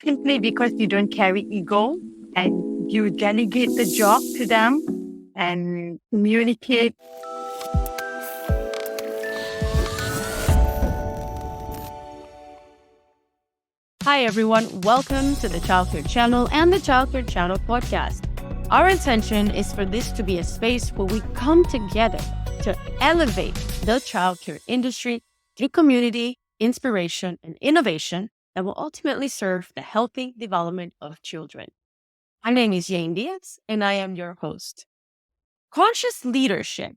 simply because you don't carry ego and you delegate the job to them and communicate. Hi, everyone. Welcome to the Childcare channel and the Childcare channel podcast. Our intention is for this to be a space where we come together to elevate the childcare industry through community, inspiration, and innovation that will ultimately serve the healthy development of children. My name is Jane Diaz, and I am your host. Conscious leadership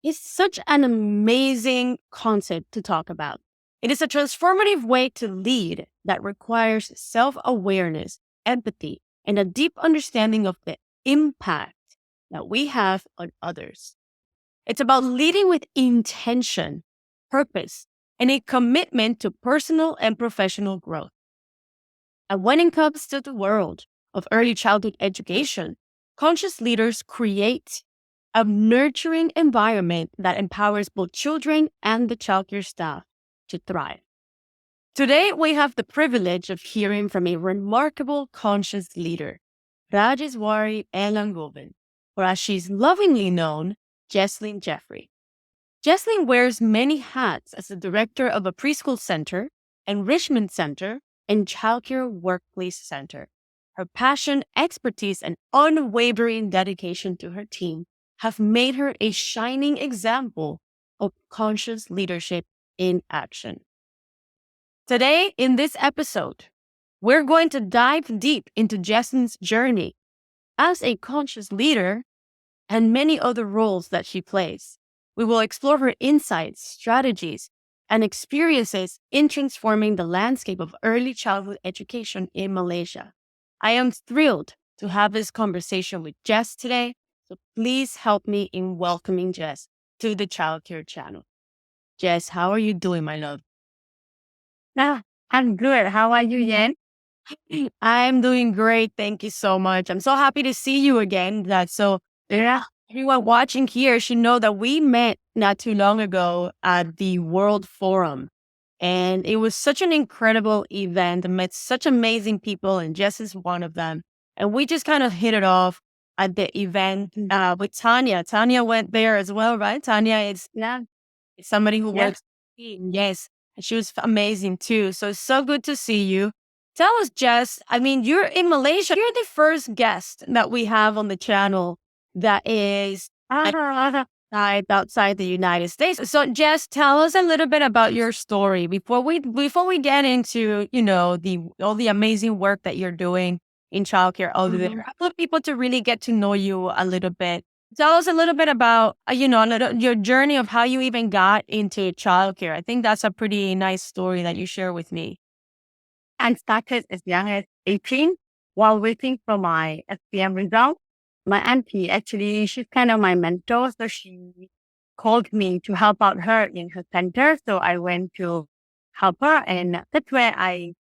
is such an amazing concept to talk about. It is a transformative way to lead that requires self-awareness, empathy, and a deep understanding of the impact that we have on others. It's about leading with intention, purpose, and a commitment to personal and professional growth. And when it comes to the world of early childhood education, conscious leaders create a nurturing environment that empowers both children and the childcare staff to thrive. Today, we have the privilege of hearing from a remarkable conscious leader, Rajeswari Elangovan, or as she's lovingly known, Jesslynn Jeffrey. Jesslyn wears many hats as the director of a preschool center, enrichment center, and childcare workplace center. Her passion, expertise, and unwavering dedication to her team have made her a shining example of conscious leadership in action. Today, in this episode, we're going to dive deep into Jesslyn's journey as a conscious leader and many other roles that she plays. We will explore her insights, strategies, and experiences in transforming the landscape of early childhood education in Malaysia. I am thrilled to have this conversation with Jess today, so please help me in welcoming Jess to the Childcare channel. Jess, how are you doing, my love? I'm good. How are you, Yen? I'm doing great. Thank you so much. I'm so happy to see you again. Yeah. Everyone watching here should know that we met not too long ago at the World Forum. And it was such an incredible event. I met such amazing people, and Jess is one of them. And we just kind of hit it off at the event with Tanya. Tanya went there as well, right? Tanya is Yeah. somebody who Yeah. works. Yes. And she was amazing too. So it's so good to see you. Tell us, Jess, I mean, you're in Malaysia. You're the first guest that we have on the channel that is outside the United States. So, Jess, tell us a little bit about your story before we get into all the amazing work that you're doing in childcare over there. I want people to really get to know you a little bit. Tell us a little bit about your journey of how you even got into childcare. I think that's a pretty nice story that you share with me. I started as young as 18 while waiting for my SPM result. My auntie, actually, she's kind of my mentor. So she called me to help out her in her center. So I went to help her. And that's where I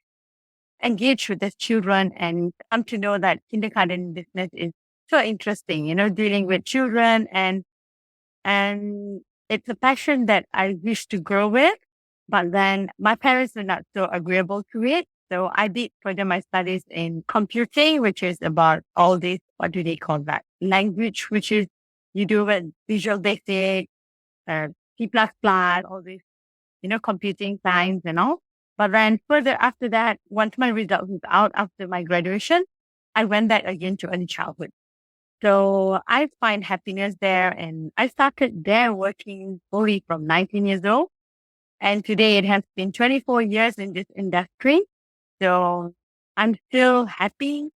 engaged with the children and come to know that kindergarten business is so interesting, dealing with children and it's a passion that I wish to grow with. But then my parents were not so agreeable to it. So I did further my studies in computing, which is about all this, what do they call that? Language, which is you do with Visual Basic, C++, all this, computing science and all. But then further after that, once my result was out after my graduation, I went back again to early childhood. So I find happiness there. And I started there working fully from 19 years old. And today it has been 24 years in this industry. So I'm still happy,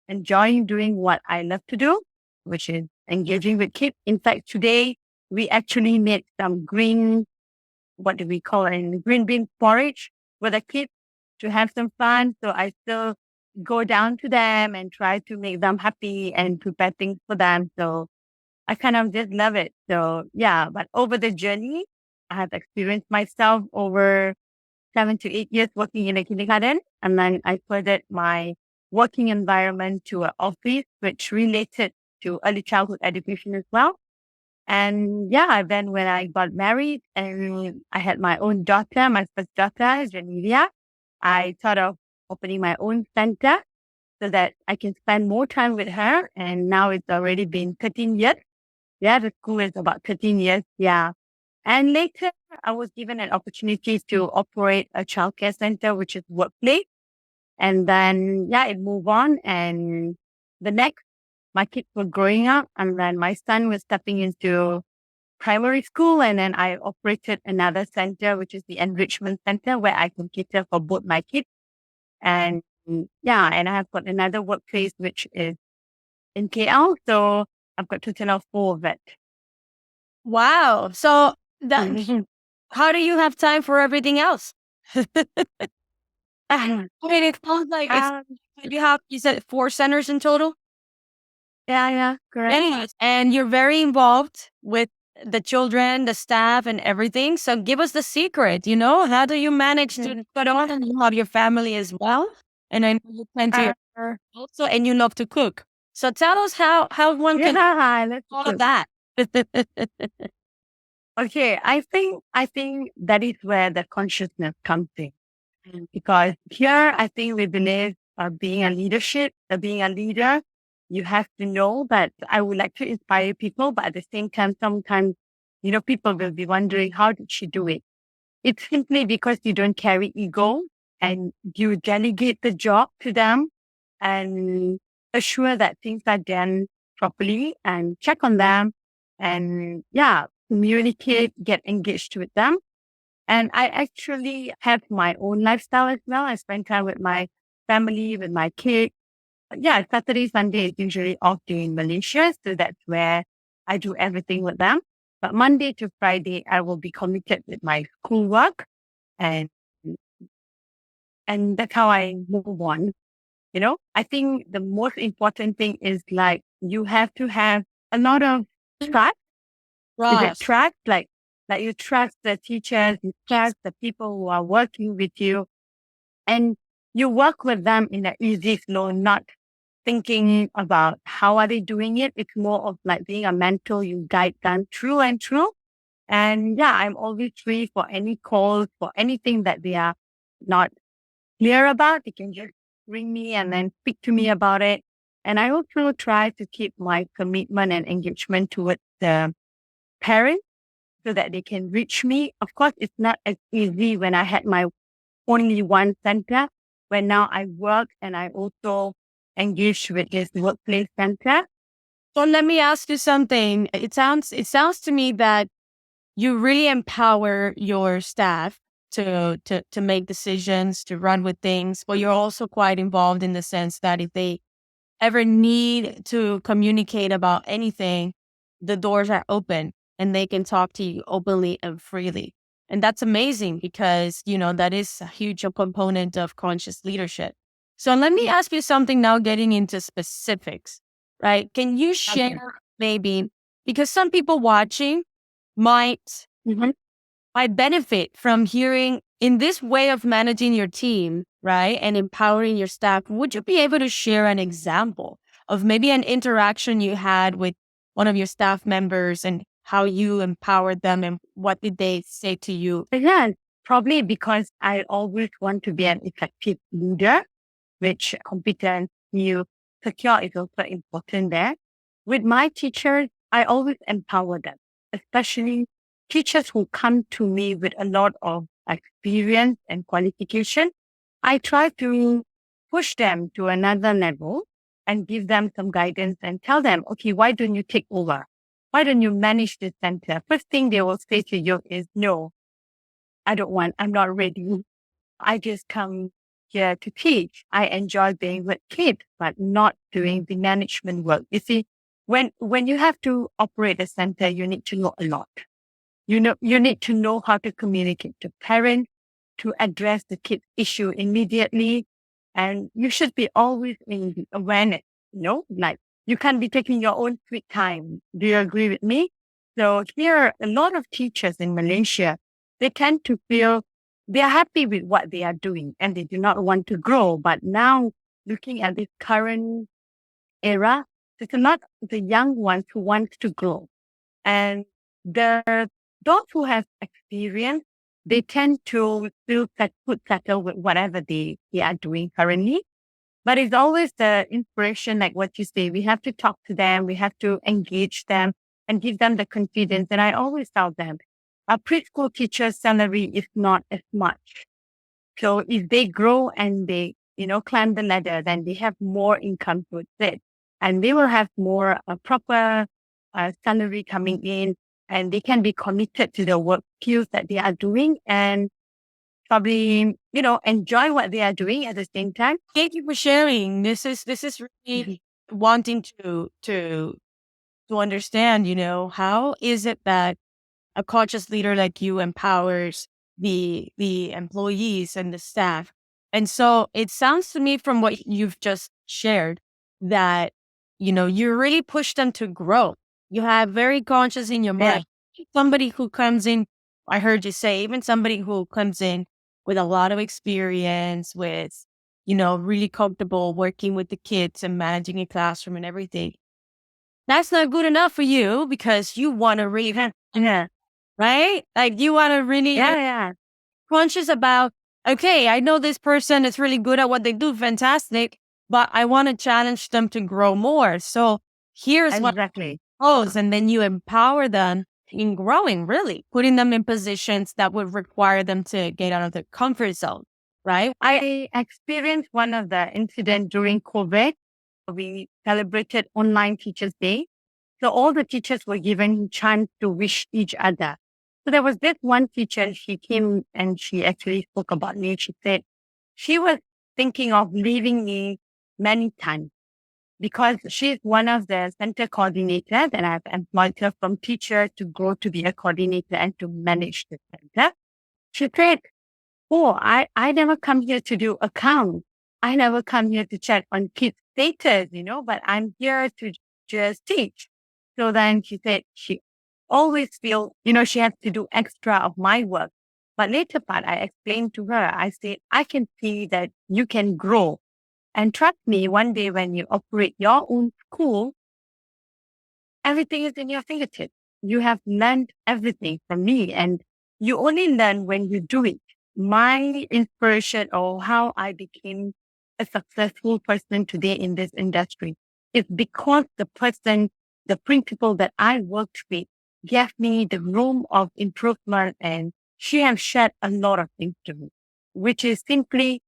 enjoying doing what I love to do, which is engaging with kids. In fact, today we actually made some what do we call it? Green bean porridge with the kids to have some fun. So I still go down to them and try to make them happy and prepare things for them. So I kind of just love it. So yeah, but over the journey, I have experienced myself over 7 to 8 years working in a kindergarten. And then I furthered my working environment to an office, which related to early childhood education as well. And yeah, then when I got married and I had my own daughter, my first daughter, Janelia, I thought of, opening my own center so that I can spend more time with her. And now it's already been 13 years. Yeah, the school is about 13 years. Yeah. And later, I was given an opportunity to operate a childcare center, which is workplace. And then, yeah, it moved on. And the next, my kids were growing up. And then my son was stepping into primary school. And then I operated another center, which is the enrichment center, where I can cater for both my kids. And yeah, and I have got another workplace, which is in KL. So I've got a total of 4 of it. Wow. So how do you have time for everything else? I mean, it sounds like you said 4 centers in total? Yeah, correct. Anyways, and you're very involved with the children, the staff, and everything. So give us the secret, how do you manage to put on and love your family as well? And I know you plan to also, and you love to cook. So tell us how one can let's all cook. of that. Okay, I think that is where the consciousness comes in. Because here, I think we believe being a leader, you have to know that I would like to inspire people, but at the same time, sometimes, people will be wondering, how did she do it? It's simply because you don't carry ego and you delegate the job to them and assure that things are done properly and check on them and communicate, get engaged with them. And I actually have my own lifestyle as well. I spend time with my family, with my kids. Yeah, Saturday, Sunday is usually off day in Malaysia. So that's where I do everything with them. But Monday to Friday, I will be committed with my schoolwork. And that's how I move on. I think the most important thing is like you have to have a lot of trust. Is it trust? Like you trust the teachers, you trust the people who are working with you, and you work with them in an easy flow, not thinking about how are they doing it. It's more of like being a mentor. You guide them through and through. And yeah, I'm always free for any calls, for anything that they are not clear about. They can just ring me and then speak to me about it. And I also try to keep my commitment and engagement towards the parents so that they can reach me. Of course, it's not as easy when I had my only one center, where now I work and I also engage with this workplace center. So let me ask you something. It sounds to me that you really empower your staff to make decisions, to run with things, but you're also quite involved in the sense that if they ever need to communicate about anything, the doors are open and they can talk to you openly and freely. And that's amazing because, that is a huge component of conscious leadership. So let me ask you something now, getting into specifics, right? Can you share maybe, because some people watching might benefit from hearing in this way of managing your team, right? And empowering your staff. Would you be able to share an example of maybe an interaction you had with one of your staff members and how you empowered them and what did they say to you? Yeah, probably because I always want to be an effective leader, which competence you secure is also important there. With my teachers, I always empower them, especially teachers who come to me with a lot of experience and qualification. I try to push them to another level and give them some guidance and tell them, okay, why don't you take over? Why don't you manage this center? First thing they will say to you is, no, I don't want, I'm not ready. I just come here to teach. I enjoy being with kids, but not doing the management work. You see, when you have to operate a center, you need to know a lot. You need to know how to communicate to parents, to address the kid's issue immediately. And you should be always in awareness, like you can't be taking your own sweet time. Do you agree with me? So here, a lot of teachers in Malaysia, they tend to feel they are happy with what they are doing and they do not want to grow. But now looking at this current era, there's a lot of the young ones who want to grow. And those who have experience, they tend to still settle with whatever they are doing currently. But it's always the inspiration, like what you say. We have to talk to them, we have to engage them and give them the confidence. And I always tell them, a preschool teacher's salary is not as much. So if they grow and they, climb the ladder, then they have more income to it. And they will have more proper salary coming in, and they can be committed to the work skills that they are doing and probably, enjoy what they are doing at the same time. Thank you for sharing. This is really wanting to understand, how is it that a conscious leader like you empowers the employees and the staff. And so it sounds to me from what you've just shared that, you really push them to grow. You have very conscious in your mind. Somebody who comes in, I heard you say, even somebody who comes in with a lot of experience, with, really comfortable working with the kids and managing a classroom and everything. That's not good enough for you because you want to really, right? Like you want to really conscious about, okay, I know this person is really good at what they do, fantastic, but I want to challenge them to grow more. So here's what goes, and then you empower them in growing, really putting them in positions that would require them to get out of their comfort zone, right? I experienced one of the incidents during COVID. We celebrated online Teachers Day. So all the teachers were given a chance to wish each other. So there was this one teacher, she came and she actually spoke about me. She said she was thinking of leaving me many times because she's one of the center coordinators, and I've employed her from teacher to grow to be a coordinator and to manage the center. She said, oh, I never come here to do accounts. I never come here to check on kids' status, but I'm here to just teach. So then she said she always feels, she has to do extra of my work. But later part, I explained to her, I said, I can see that you can grow. And trust me, one day when you operate your own school, everything is in your fingertips. You have learned everything from me, and you only learn when you do it. My inspiration or how I became a successful person today in this industry is because the principal that I worked with gave me the room of improvement, and she has shared a lot of things to me, which is simply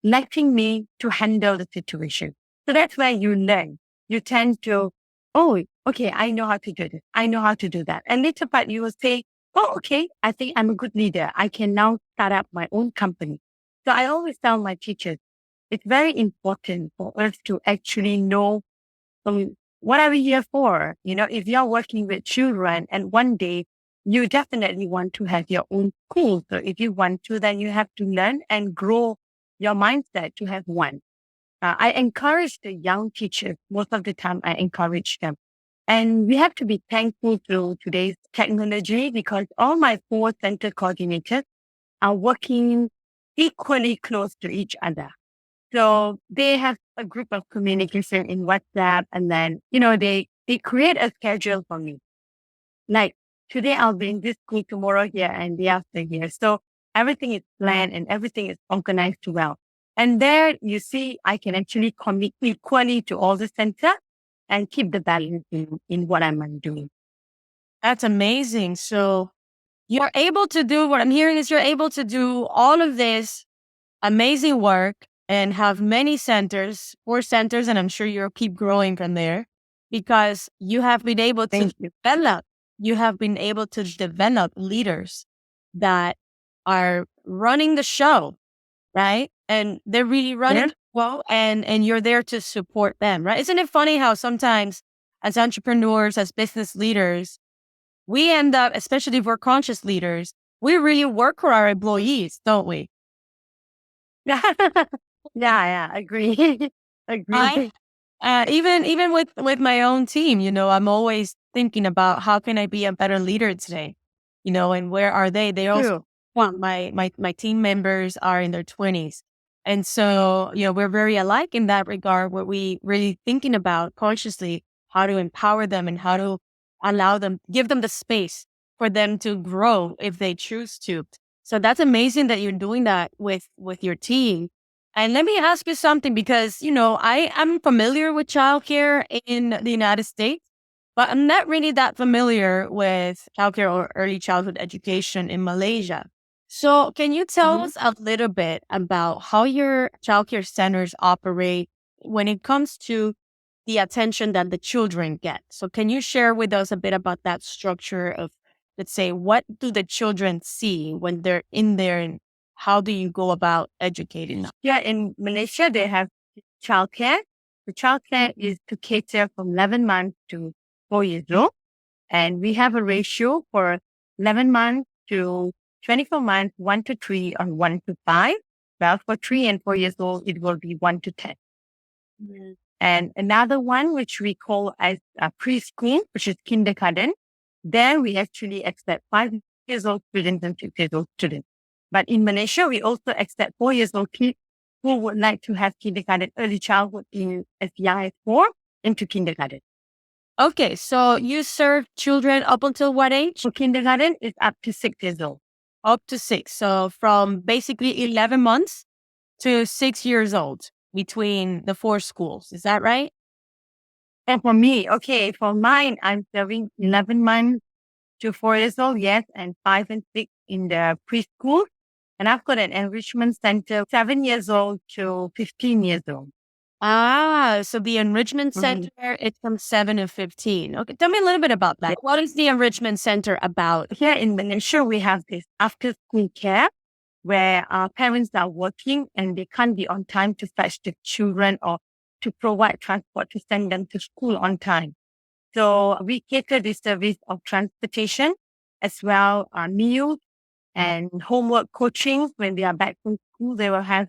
letting me to handle the situation. So that's where you learn. You tend to, oh, okay, I know how to do this. I know how to do that. And later part, you will say, oh, okay, I think I'm a good leader. I can now start up my own company. So I always tell my teachers, it's very important for us to actually know what are we here for? If you're working with children and one day you definitely want to have your own school. So if you want to, then you have to learn and grow your mindset to have one. I encourage the young teachers. Most of the time I encourage them. And we have to be thankful to today's technology because all my 4 center coordinators are working equally close to each other. So they have a group of communication in WhatsApp, and then, they create a schedule for me. Like today I'll be in this school, tomorrow here, and the after here. So everything is planned and everything is organized well. And there you see, I can actually commit equally to all the center and keep the balance in what I'm doing. That's amazing. So you're able to do what I'm hearing is you're able to do all of this amazing work and have many centers, 4 centers, and I'm sure you'll keep growing from there because you have been able to develop leaders that are running the show, right? And they're really running well, and you're there to support them, right? Isn't it funny how sometimes as entrepreneurs, as business leaders, we end up, especially if we're conscious leaders, we really work for our employees, don't we? Yeah, agree. Agree. Even with my own team, I'm always thinking about how can I be a better leader today, and where are they? They also my team members are in their 20s. And so, we're very alike in that regard, where we really thinking about consciously how to empower them and how to allow them, give them the space for them to grow if they choose to. So that's amazing that you're doing that with your team. And let me ask you something because, I am familiar with childcare in the United States, but I'm not really that familiar with childcare or early childhood education in Malaysia. So can you tell us a little bit about how your childcare centers operate when it comes to the attention that the children get? So can you share with us a bit about that structure of, let's say, what do the children see when they're in there and how do you go about educating them? Yeah, in Malaysia, they have childcare. The childcare is to cater from 11 months to 4 years old. And we have a ratio for 11 months to 24 months, 1 to 3 or 1 to 5. Well, for 3 and 4 years old, it will be 1 to 10. And another one, which we call as a preschool, which is kindergarten, there we actually accept 5 years old students and 6 years old students. But in Malaysia, we also accept 4 years old kids who would like to have kindergarten, early childhood in as young as 4 into kindergarten. Okay, so you serve children up until what age? For kindergarten, it's up to 6 years old. Up to 6. So from basically 11 months to 6 years old between the 4 schools. Is that right? And for me, okay, for mine, I'm serving 11 months to 4 years old, yes, and 5 and 6 in the preschool. And I've got an enrichment center, 7 years old to 15 years old. So the enrichment center, it's from 7 to 15. Okay, tell me a little bit about that. What is the enrichment center about? Here in Malaysia, we have this after-school care where our parents are working and they can't be on time to fetch the children or to provide transport to send them to school on time. So we cater the service of transportation as well, meals and homework coaching. When they are back from school, they will have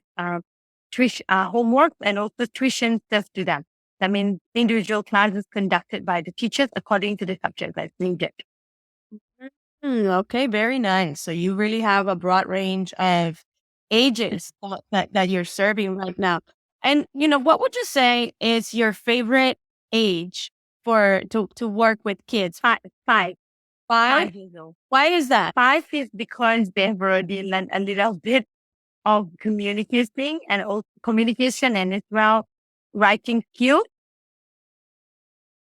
homework and also tuition stuff to them. That means individual classes conducted by the teachers according to the subject that's needed. Okay, very nice. So you really have a broad range of ages that you're serving right now. And, what would you say is your favorite age to work with kids? 5. 5? 5 years old. Why is that? 5 is because they've already learned a little bit of communicating and also communication and as well writing skills.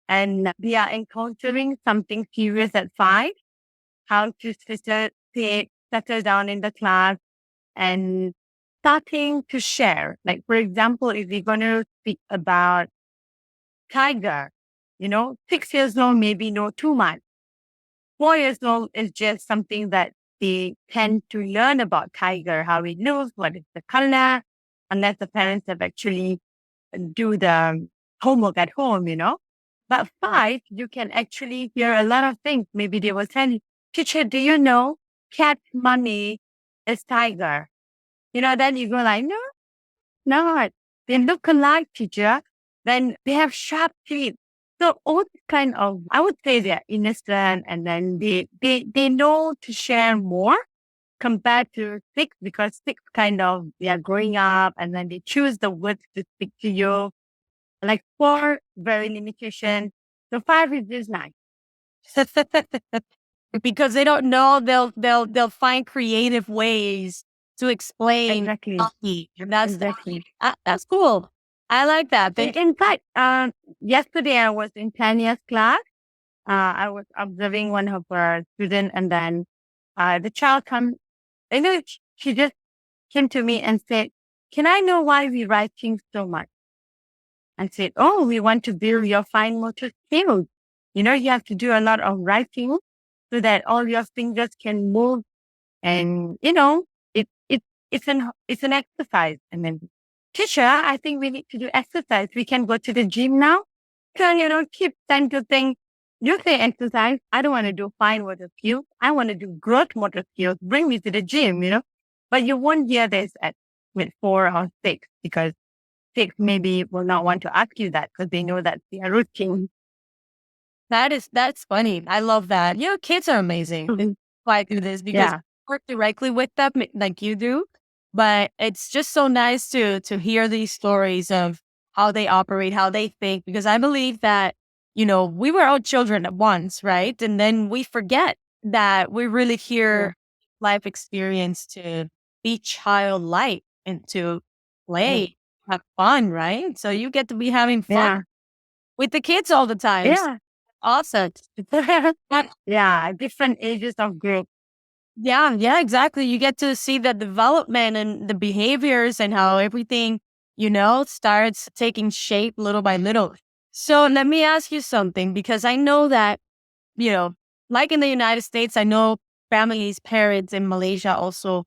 And they are encountering something serious at 5, how to settle down in the class and starting to share. Like, for example, if we're going to speak about tiger, 6 years old, maybe know too much. 4 years old is just something that they tend to learn about tiger, how it looks, what is the color, unless the parents have actually do the homework at home, But 5, you can actually hear a lot of things. Maybe they will tell you, teacher, do you know cat mommy is tiger? Then you go like, no, not. They look alike, teacher. Then they have sharp teeth. So all kind of, I would say they're innocent and then they know to share more compared to 6 because 6 kind of, they are growing up and then they choose the words to speak to you. Like 4, very limitation. So 5 is just nice. Because they don't know, they'll find creative ways to explain. Exactly. That's cool. I like that. In fact, yesterday I was in Tanya's class. I was observing one of her students and then the child she just came to me and said, can I know why we writing so much? And said, oh, we want to build your fine motor skills. You have to do a lot of writing so that all your fingers can move. And, it's an exercise. And then, teacher, I think we need to do exercise. We can go to the gym now. So, keep trying to think, you say exercise. I don't want to do fine motor skills. I want to do growth motor skills. Bring me to the gym, But you won't hear this with 4 or 6 because 6 maybe will not want to ask you that because they know that's their routine. That's funny. I love that. Kids are amazing. I do this because I work directly with them like you do. But it's just so nice to hear these stories of how they operate, how they think, because I believe that, we were all children at once, right? And then we forget that we're really here life experience to be childlike and to play, have fun, right? So you get to be having fun Yeah. with the kids all the time. Yeah. Awesome. Yeah. Different ages of group. Yeah, exactly. You get to see the development and the behaviors and how everything, starts taking shape little by little. So let me ask you something, because I know that, you know, like in the United States, I know families, parents in Malaysia also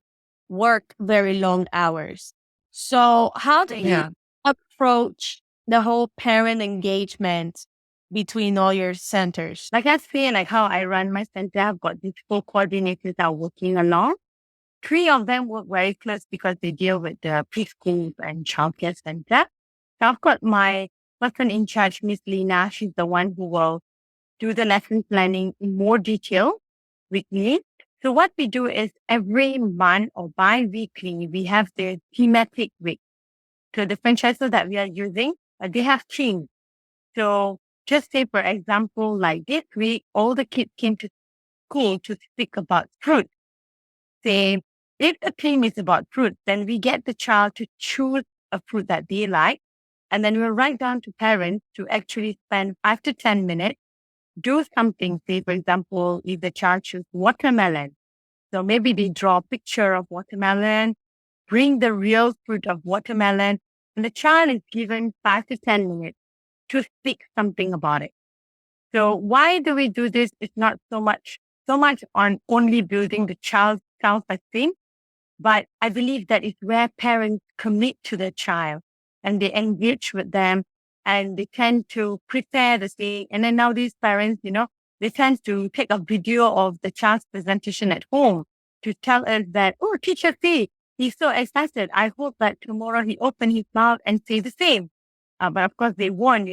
work very long hours. So how do you Yeah. approach the whole parent engagement between all your centers? Like I say, like how I run my center, I've got these 4 coordinators that are working along. 3 of them work very close because they deal with the preschool and childcare center. So I've got my person in charge, Miss Lina. She's the one who will do the lesson planning in more detail with me. So what we do is every month or bi-weekly, we have the thematic week. So the franchises that we are using, they have themes. So just say, for example, like this week, all the kids came to school to speak about fruit. Say, if the theme is about fruit, then we get the child to choose a fruit that they like. And then we'll write down to parents to actually spend 5 to 10 minutes, do something. Say, for example, if the child chooses watermelon, so maybe they draw a picture of watermelon, bring the real fruit of watermelon, and the child is given 5 to 10 minutes to speak something about it. So why do we do this? It's not so much on only building the child's self-esteem, but I believe that it's where parents commit to the child and they engage with them and they tend to prepare the thing. And then now these parents, they tend to take a video of the child's presentation at home to tell us that, oh, teacher, see, he's so excited. I hope that tomorrow he open his mouth and say the same. But of course they won't,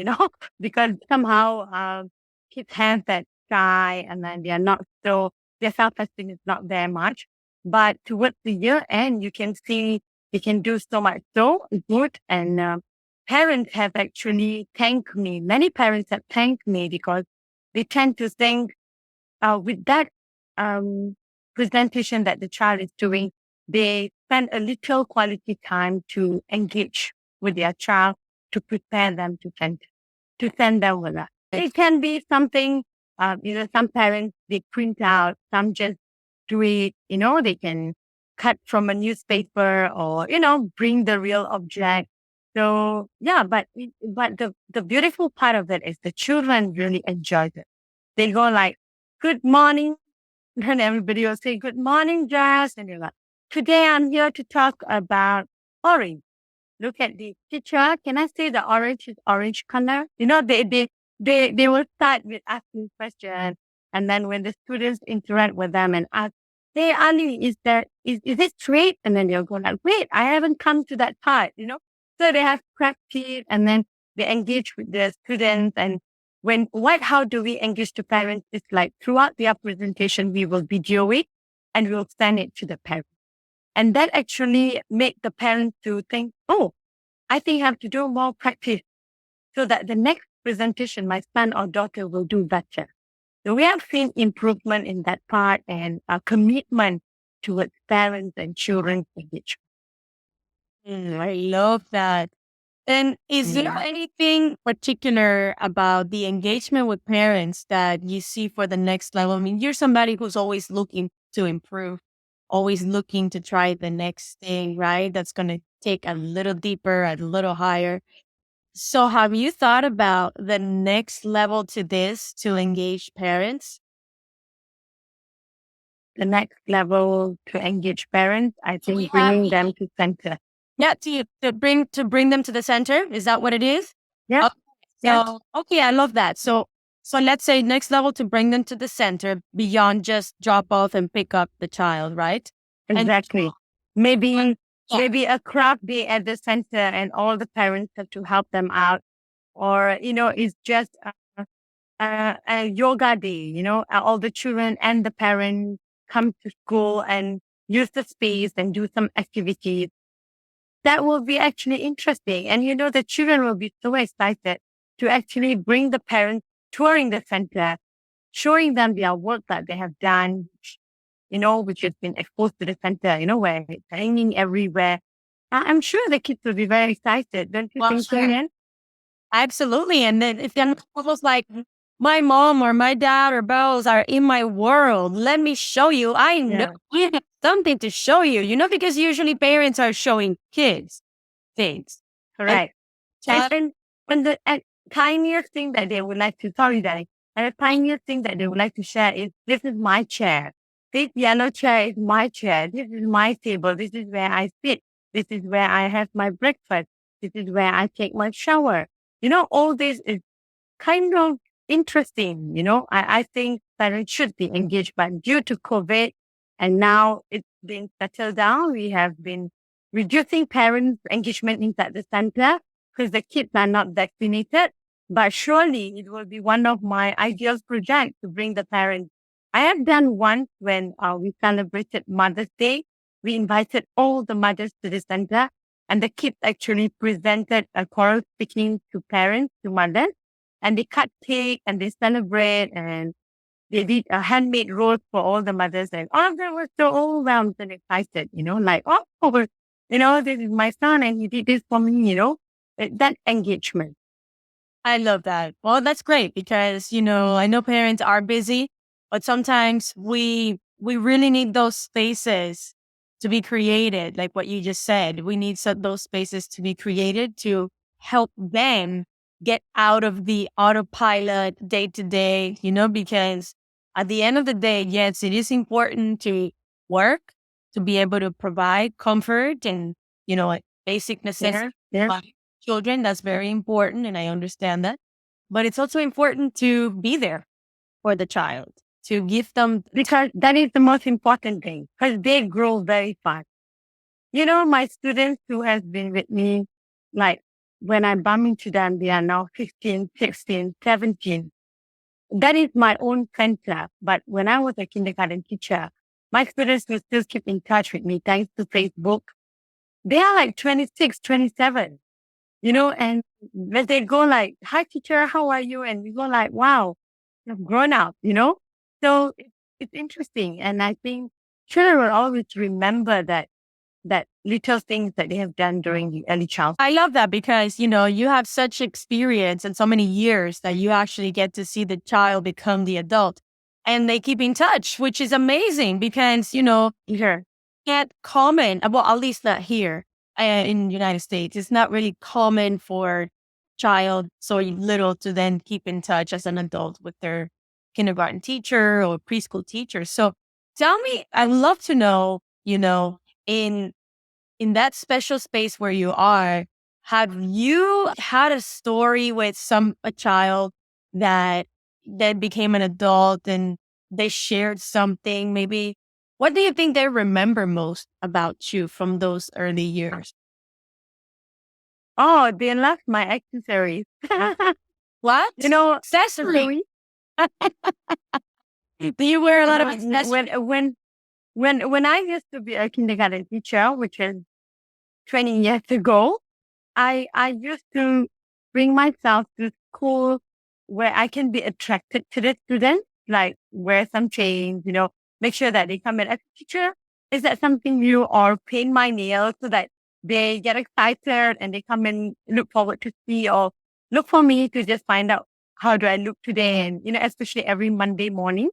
because somehow kids have that shy and then they are not so, their self-esteem is not there much. But towards the year end, you can see they can do so much so good. And parents have actually thanked me. Many parents have thanked me because they tend to think with that presentation that the child is doing, they spend a little quality time to engage with their child to prepare them to send them with us. It can be something, some parents, they print out, some just do it, they can cut from a newspaper or, bring the real object. So yeah, but the beautiful part of it is the children really enjoy it. They go like, good morning. And everybody will say, good morning, Jess. And you're like, today I'm here to talk about orange. Look at the teacher. Can I say the orange is orange color? They will start with asking questions. And then when the students interact with them and ask, hey, Ali, is it straight? And then they'll go like, wait, I haven't come to that part. So they have practice and then they engage with the students. And how do we engage the parents? It's like throughout their presentation, we will video it and we'll send it to the parents. And that actually make the parents to think, oh, I think I have to do more practice so that the next presentation, my son or daughter will do better. So we have seen improvement in that part and a commitment towards parents and children's engagement. I love that. And is there anything particular about the engagement with parents that you see for the next level? I mean, you're somebody who's always looking to improve, always looking to try the next thing, right? That's going to take a little deeper, a little higher. So have you thought about the next level to this to engage parents? The next level to engage parents, I think bringing them to center. Yeah, to bring them to the center. Is that what it is? Yeah. Okay, I love that. So let's say next level to bring them to the center beyond just drop off and pick up the child, right? Exactly. Maybe a craft day at the center and all the parents have to help them out. Or, it's just a yoga day, all the children and the parents come to school and use the space and do some activities. That will be actually interesting. And, the children will be so excited to actually bring the parents touring the center, showing them their work that they have done, which has been exposed to the center, where it's hanging everywhere. I'm sure the kids will be very excited. Don't you Well, think so, sure. Ian? Absolutely. And then it's then almost like my mom or my dad or both are in my world. Let me show you. I know I have something to show you, because usually parents are showing kids things. And Correct. child, And the tiniest thing that they would like to, sorry, Danny, and the tiniest thing that they would like to share is, this is my chair. This yellow chair is my chair. This is my table. This is where I sit. This is where I have my breakfast. This is where I take my shower. All this is kind of interesting. I think parents should be engaged, but due to COVID and now it's been settled down, we have been reducing parents' engagement inside the center because the kids are not vaccinated. But surely it will be one of my ideal projects to bring the parents. I have done once when we celebrated Mother's Day. We invited all the mothers to the center, and the kids actually presented a choral speaking to parents, to mothers, and they cut cake and they celebrate and they did a handmade rolls for all the mothers, and all of them were so overwhelmed and excited, like, this is my son and he did this for me, that engagement. I love that. Well, that's great because, I know parents are busy, but sometimes we really need those spaces to be created. Like what you just said, we need those spaces to be created to help them get out of the autopilot day to day, because at the end of the day, yes, it is important to work, to be able to provide comfort and, like basic necessities. Yeah. Children, that's very important. And I understand that. But it's also important to be there for the child, to give them. Because that is the most important thing, because they grow very fast. My students who has been with me, like when I bump into them, they are now 15, 16, 17. That is my own center. But when I was a kindergarten teacher, my students will still keep in touch with me thanks to Facebook. They are like 26, 27. And when they go like, hi teacher, how are you? And we go like, wow, you've grown up, So it's interesting. And I think children will always remember that little things that they have done during the early childhood. I love that because, you have such experience and so many years that you actually get to see the child become the adult and they keep in touch, which is amazing because, Sure. can't common, well, at least not here in the United States. It's not really common for child so little to then keep in touch as an adult with their kindergarten teacher or preschool teacher. So tell me, I'd love to know, in that special space where you are, have you had a story with a child that became an adult and they shared something? Maybe what do you think they remember most about you from those early years? Oh, they love my accessories. What? Accessory? Do you wear a lot of accessories? When I used to be a kindergarten teacher, which is 20 years ago, I used to bring myself to school where I can be attracted to the students, like wear some chains, make sure that they come in as a teacher. Is that something new? Or paint my nails so that they get excited and they come and look forward to see, or look for me to just find out how do I look today. And, especially every Monday morning.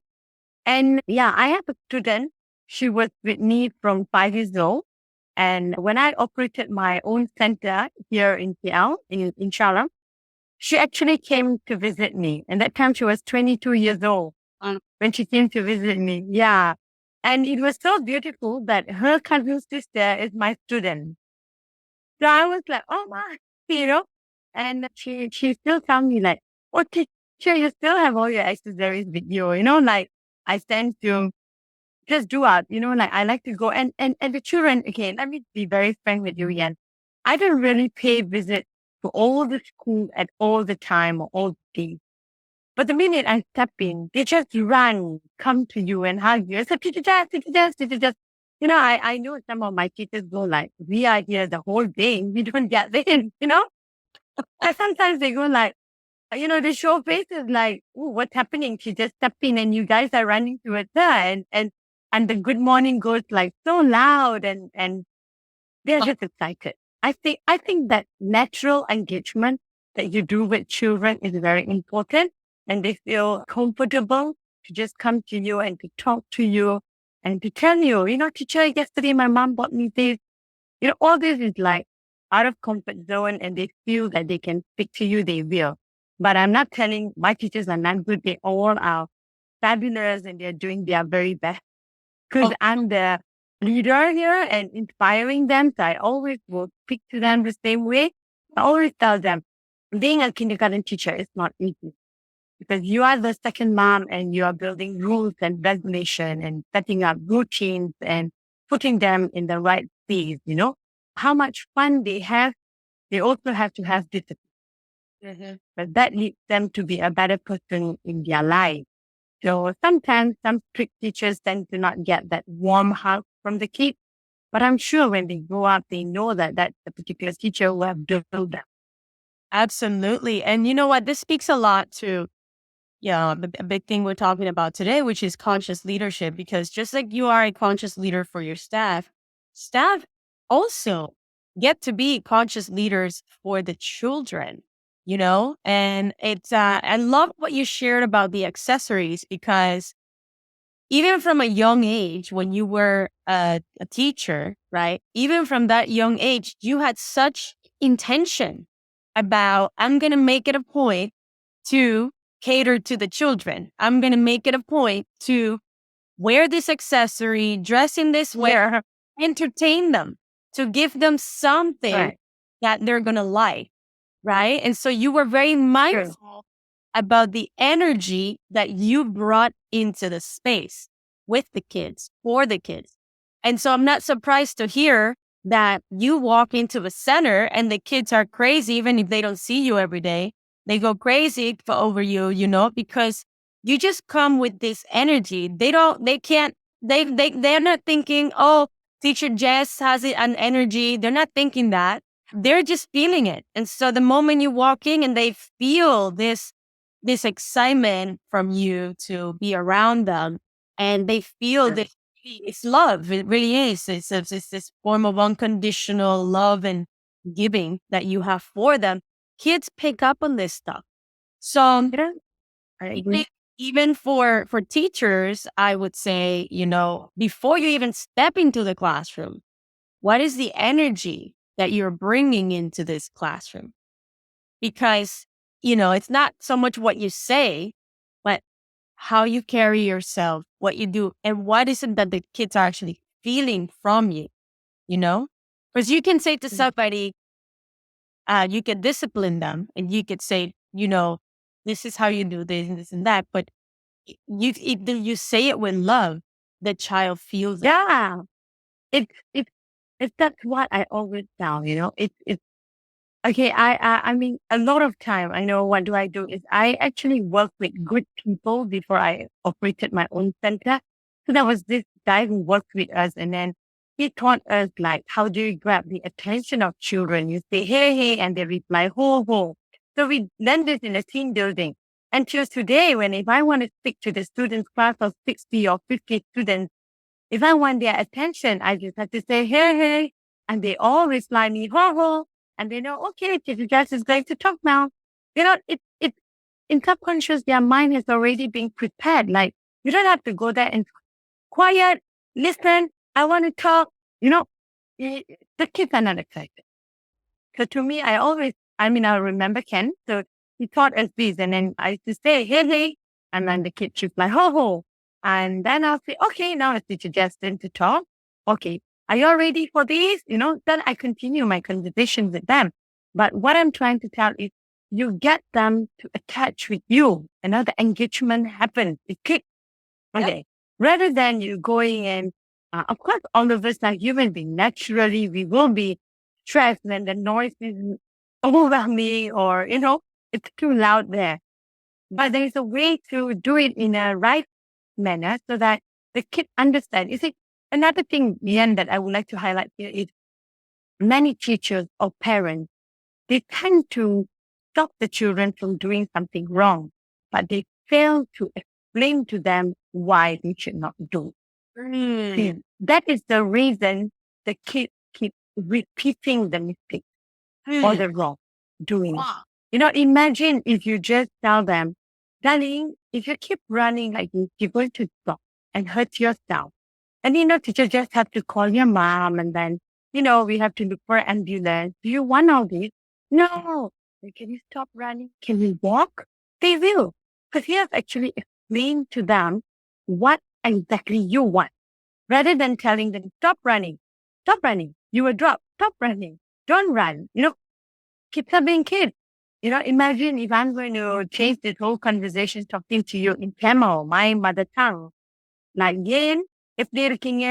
And yeah, I have a student. She was with me from 5 years old. And when I operated my own center here in PL, in Sharjah, she actually came to visit me. And that time she was 22 years old when she came to visit me. Yeah. And it was so beautiful that her cousin sister is my student. So I was like, oh my, and she still tell me like, oh teacher, you still have all your accessories with you, like I tend to just do out, like I like to go and the children, again, let me be very frank with you again. I don't really pay visit to all the school at all the time or all the days. But the minute I step in, they just run, come to you and hug you. I said, teacher Jess, teacher Jess, teacher Jess. I know some of my teachers go like, we are here the whole day. We don't get in, And sometimes they go like, they show faces like, oh, what's happening? She just stepped in and you guys are running towards her. And And the good morning goes like so loud and they're just excited. I think that natural engagement that you do with children is very important, and they feel comfortable to just come to you and to talk to you and to tell you, teacher, yesterday my mom bought me this. All this is like out of comfort zone, and they feel that they can speak to you, they will. But I'm not telling my teachers are not good. They all are fabulous and they're doing their very best because I'm the leader here and inspiring them. So I always will speak to them the same way. I always tell them being a kindergarten teacher is not easy because you are the second mom and you are building rules and regulation and setting up routines and putting them in the right space, how much fun they have. They also have to have discipline, but that leads them to be a better person in their life. So sometimes some strict teachers tend to not get that warm hug from the kids. But I'm sure when they grow up, they know that that's the particular teacher who have built them. Absolutely. And you know what? This speaks a lot to, a big thing we're talking about today, which is conscious leadership. Because just like you are a conscious leader for your staff, staff also get to be conscious leaders for the children, And it's, I love what you shared about the accessories because even from a young age, when you were a teacher, right? Even from that young age, you had such intention about, I'm going to make it a point to cater to the children. I'm going to make it a point to wear this accessory, dress in this way, entertain them, to give them something that they're going to like, right? And so you were very mindful about the energy that you brought into the space with the kids, for the kids. And so I'm not surprised to hear that you walk into a center and the kids are crazy, even if they don't see you every day. They go crazy over you, because you just come with this energy. They're not thinking, oh, teacher Jess has an energy. They're not thinking that. They're just feeling it. And so the moment you walk in and they feel this excitement from you to be around them, and they feel that it's love. It really is. It's this form of unconditional love and giving that you have for them. Kids pick up on this stuff. So even for teachers, I would say, before you even step into the classroom, what is the energy that you're bringing into this classroom? Because, it's not so much what you say, but how you carry yourself, what you do, and what is it that the kids are actually feeling from you, Because you can say to somebody, you can discipline them and you could say, this is how you do this and this and that. But you say it with love, the child feels it. Yeah. It's that's what I always tell, it's okay. I mean, a lot of time, I know what do I do is I actually work with good people before I operated my own center. So there was this guy who worked with us and then he taught us like, how do you grab the attention of children? You say, hey, hey, and they reply, ho, ho. So we learned this in a team building. Until today, if I want to speak to the students class of 60 or 50 students, if I want their attention, I just have to say, hey, hey, and they all reply me, ho, ho. And they know, okay, Teacher Jess is going to talk now. It's in subconscious, their mind has already been prepared. Like, you don't have to go there and quiet, listen, I want to talk. The kids are not excited. So to me, I remember Ken. So he taught us this. And then I used to say, hey, hey. And then the kids should like, ho, ho. And then I'll say, okay, now it's Teacher Jesslyn to talk. Okay, are you all ready for this? Then I continue my conversation with them. But what I'm trying to tell is you get them to attach with you. And now the engagement happens. It kicks. Okay. Yep. Rather than you going in, of course, all of us are human beings. Naturally, we will be stressed when the noise is overwhelming or, it's too loud there. But there's a way to do it in a right manner so that the kid understands. You see, another thing, Ian, that I would like to highlight here is many teachers or parents, they tend to stop the children from doing something wrong, but they fail to explain to them why they should not do. See, that is the reason the kids keep repeating the mistake or the wrong doing. Wow. Imagine if you just tell them, darling, if you keep running like this, you're going to stop and hurt yourself. And teacher just have to call your mom and then, we have to look for ambulance. Do you want all this? No. Then can you stop running? Can you walk? They will. Because he has actually explained to them what exactly you want. Rather than telling them, stop running, you will drop, stop running, don't run. Kids are being kids. Imagine if I'm going to change this whole conversation talking to you in Tamil, my mother tongue. Like, ஏன் எப்படி இருக்கீங்க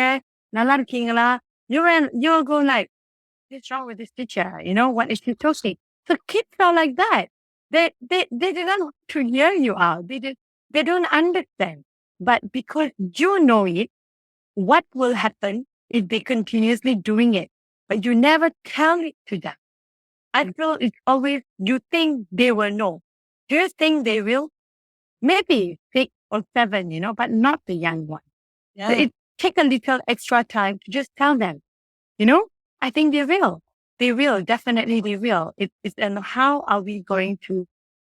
நல்லா இருக்கீங்களா you'll go like, what's wrong with this teacher? What is she talking? So kids are like that. They don't want to hear you out. They don't understand. But because you know it, what will happen if they continuously doing it, but you never tell it to them? I feel it's always, you think they will know. Do you think they will? Maybe 6 or 7, but not the young one. So it take a little extra time to just tell them, I think they will. They will, definitely they will. It's and how are we going to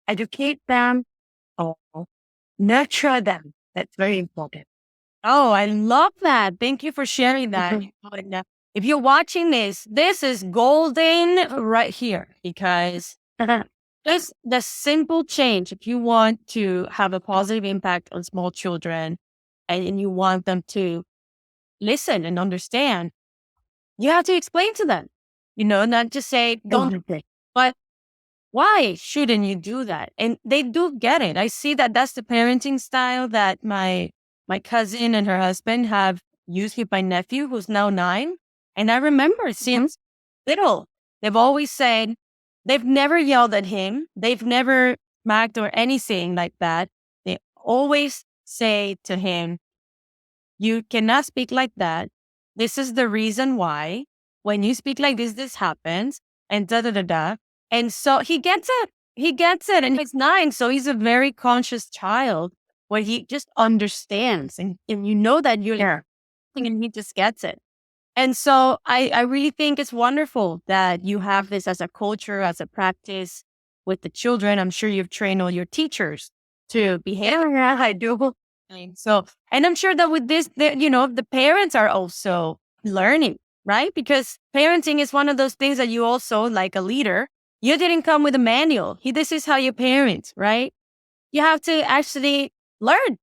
educate them or nurture them? That's very important. Oh, I love that. Thank you for sharing that. If you're watching this is golden right here, because just the simple change. If you want to have a positive impact on small children and you want them to listen and understand, you have to explain to them, not just say, don't, but why shouldn't you do that? And they do get it. I see that that's the parenting style that my cousin and her husband have used with my nephew, who's now 9. And I remember since little, they've always said, they've never yelled at him. They've never smacked or anything like that. They always say to him, you cannot speak like that. This is the reason why. When you speak like this happens, and da da da da. And so he gets it. He gets it. And he's 9. So he's a very conscious child where he just understands. And you know that you're there. And he just gets it. And so I really think it's wonderful that you have this as a culture, as a practice with the children. I'm sure you've trained all your teachers to behave. Yeah, I do. So, and I'm sure that with this, the parents are also learning, right? Because parenting is one of those things that you also, like a leader, you didn't come with a manual. This is how you parent, right? You have to actually learn.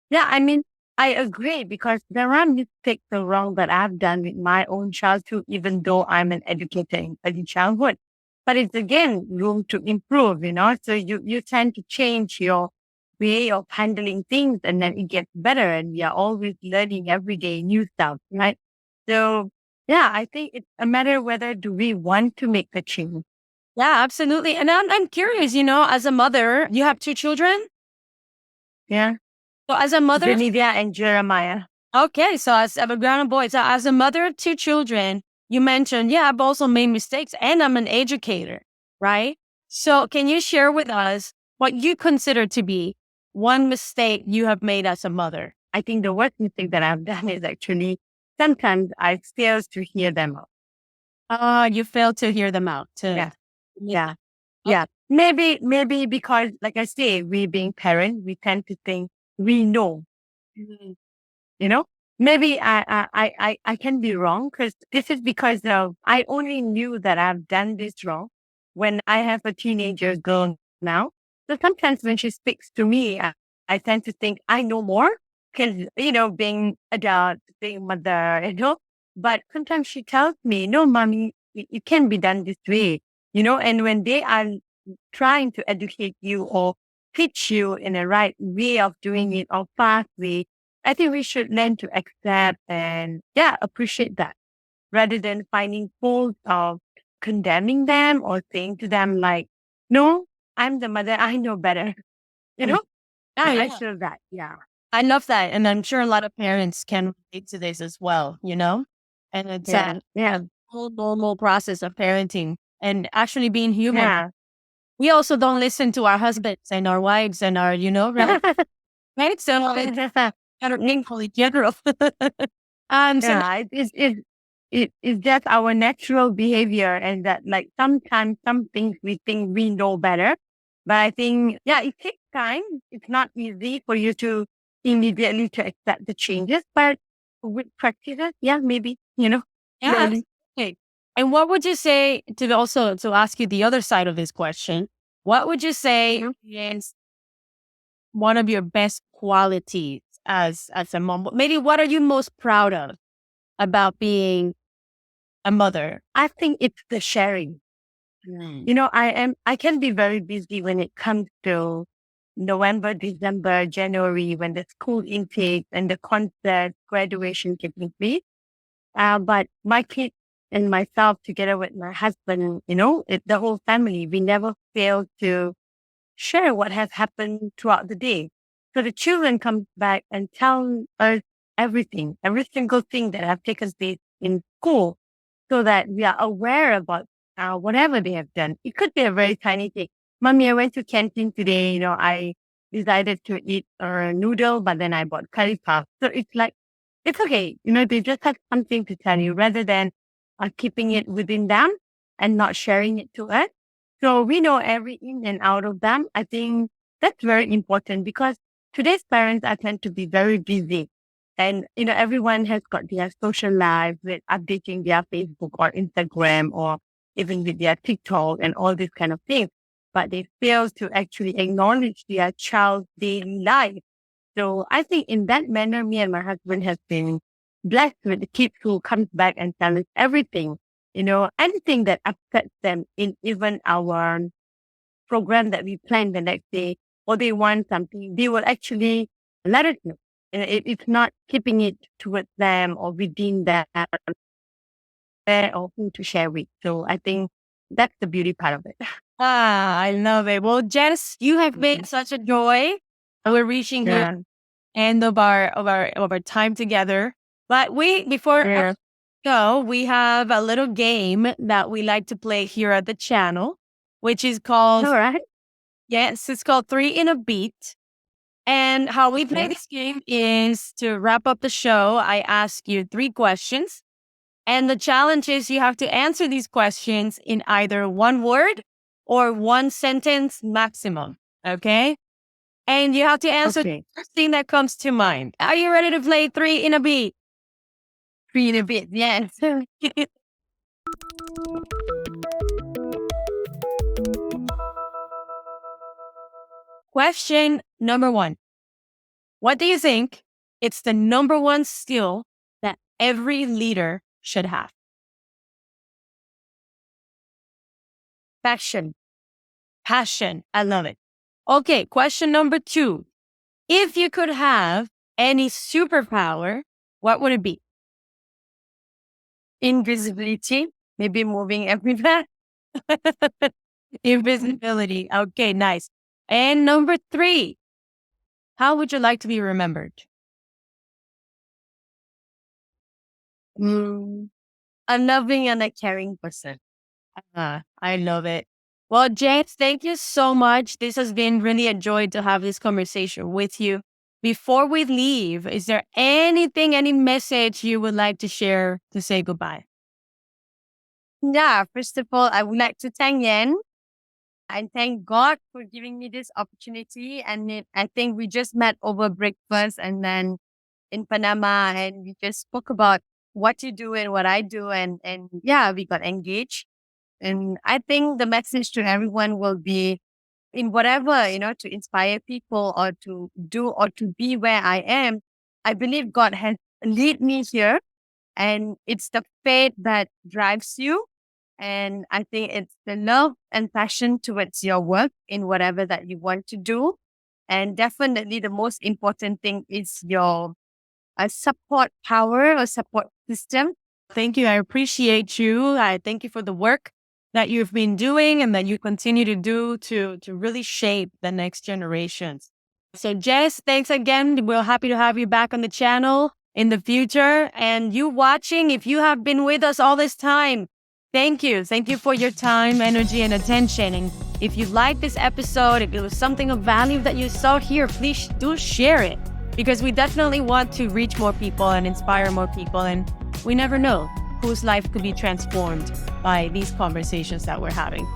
Yeah, I mean, I agree because there are mistakes or wrong that I've done with my own child too, even though I'm an educator in early childhood. But it's again room to improve, So you tend to change your way of handling things and then it gets better and we are always learning every day new stuff, right? So yeah, I think it's a matter whether do we want to make the change. Yeah, absolutely. And I'm curious, as a mother, you have 2 children? Yeah. So as a mother, Benivia and Jeremiah. Okay, so as a grown boy, so as a mother of 2 children, you mentioned, yeah, I've also made mistakes and I'm an educator, right? So can you share with us what you consider to be one mistake you have made as a mother? I think the worst mistake that I've done is actually sometimes I fail to hear them out. You fail to hear them out. Yeah. Yeah. Maybe because, like I say, we being parents, we tend to think we know. Maybe I can be wrong because this is because I only knew that I've done this wrong when I have a teenager girl now. So sometimes when she speaks to me, I tend to think I know more because, being adult, being mother, but sometimes she tells me, no, mommy, it can be done this way, and when they are trying to educate you or teach you in the right way of doing it or fast way, I think we should learn to accept and appreciate that rather than finding fault of condemning them or saying to them like, no, I'm the mother, I know better. I feel that. Yeah. I love that. And I'm sure a lot of parents can relate to this as well, And it's a whole normal process of parenting and actually being human. Yeah. We also don't listen to our husbands and our wives and our, right? Right? So in general. So Yeah, it's just our natural behavior, and that like sometimes some things we think we know better, but I think yeah, it takes time. It's not easy for you to immediately to accept the changes, but with practices, yeah, maybe yeah, slowly. okay. And what would you say to also to ask you the other side of this question? What would you say Mhm. is one of your best qualities as a mom? Maybe what are you most proud of about being a mother? I think it's the sharing. Mm. I can be very busy when it comes to November, December, January, when the school intake and the concert graduation taking place. But my kids and myself, together with my husband, the whole family, we never fail to share what has happened throughout the day. So the children come back and tell us everything, every single thing that have taken place in school, so that we are aware about whatever they have done. It could be a very tiny thing. Mommy, I went to canteen today. I decided to eat a noodle, but then I bought curry puff. So it's like, it's okay. They just have something to tell you rather than keeping it within them and not sharing it to us. So we know every in and out of them. I think that's very important because today's parents are tend to be very busy. And, everyone has got their social life with updating their Facebook or Instagram or even with their TikTok and all these kind of things. But they fail to actually acknowledge their child's daily life. So I think in that manner, me and my husband have been blessed with the kids who comes back and tell us everything, anything that upsets them in even our program that we plan the next day, or they want something, they will actually let us know. It's not keeping it towards them or within them or who to share with. So I think that's the beauty part of it. I love it. Well, Jess, you have been such a joy. We're reaching here Yeah. end of our time together. But before Yeah. go, we have a little game that we like to play here at the channel, which is called All right. yes, it's called Three in a Beat. And how we play Okay. this game is to wrap up the show. I ask you three questions, and the challenge is you have to answer these questions in either one word or one sentence maximum. Okay. And you have to answer the Okay. first thing that comes to mind. Are you ready to play Three in a Beat? Three in a bit. Yes. Question number one. What do you think it's the number one skill that every leader should have? Passion. Passion. I love it. Okay, question number two. If you could have any superpower, what would it be? Invisibility. Maybe moving everywhere. Invisibility. Okay, nice. And number three, how would you like to be remembered? A loving and a caring person. I love it. Well, James, thank you so much. This has been really a joy to have this conversation with you. Before we leave, is there anything, any message you would like to share to say goodbye? Yeah, first of all, I would like to thank Yen and thank God for giving me this opportunity. And I think we just met over breakfast and then in Panama, and we just spoke about what you do and what I do. And yeah, we got engaged. And I think the message to everyone will be in whatever, to inspire people or to do or to be where I am. I believe God has lead me here, and it's the faith that drives you. And I think it's the love and passion towards your work in whatever that you want to do. And definitely the most important thing is your support power or support system. Thank you. I appreciate you. I thank you for the work that you've been doing and that you continue to do to really shape the next generations. So, Jess, thanks again. We're happy to have you back on the channel in the future. And you watching, if you have been with us all this time, thank you. Thank you for your time, energy, and attention. And if you liked this episode, if it was something of value that you saw here, please do share it. because we definitely want to reach more people and inspire more people. And we never know whose life could be transformed by these conversations that we're having.